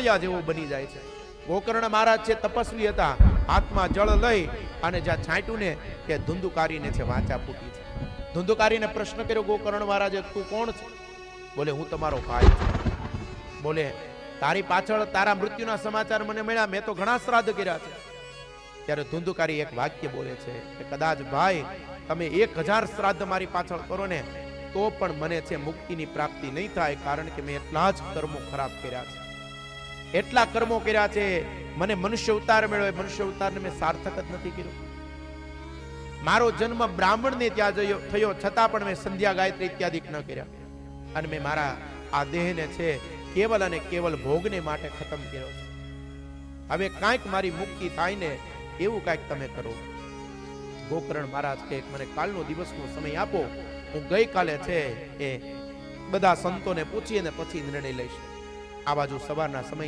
રસોડિયા જેવો બની જાય છે. ગોકર્ણ મહારાજ છે તપસ્વી હતા, હાથમાં જળ લઈ અને જ્યાં છાંટ્યું ને તે ધુંધુકારીને છે વાંચા ફૂટી છે. ધુંધુકારીને પ્રશ્ન કર્યો, ગોકર્ણ મહારાજે, તું કોણ છે? બોલે, હું તમારો ભાઈ છું. બોલે, તારી પાછળ તારા મૃત્યુના સમાચાર મને મળ્યા, મેં તો ઘણા શ્રાદ્ધ કર્યા છે. ત્યારે ધુંધુકારી એક વાક્ય બોલે છે કે કદાચ ભાઈ તમે 1000 શ્રાદ્ધ મારી પાછળ કરો ને તો પણ મને છે મુક્તિની પ્રાપ્તિ નહીં થાય, કારણ કે મેં એટલા જ કર્મો ખરાબ કર્યા છે, એટલા કર્મો કર્યા છે. મને મનુષ્ય અવતાર મળ્યો, મનુષ્ય અવતારને મેં સાર્થક જ નથી કર્યો. મારો જન્મ બ્રાહ્મણને ત્યાં થયો છતાં પણ મેં સંધ્યા ગાયત્રી ઇત્યાદિ ન કર્યા, અને મેં મારા આ દેહને છે કેવલ અને કેવલ ભોગને માટે ખતમ કર્યો છે. હવે કાંઈક મારી મુક્તિ થાય ને એવું કાંઈક તમે કરો. ગોકર્ણ મહારાજ કે મને કાલનો દિવસનો સમય આપો, હું ગઈકાલે છે એ બધા સંતોને પૂછી અને પછી નિર્ણય લઈશ. આ બાજુ સવારના સમય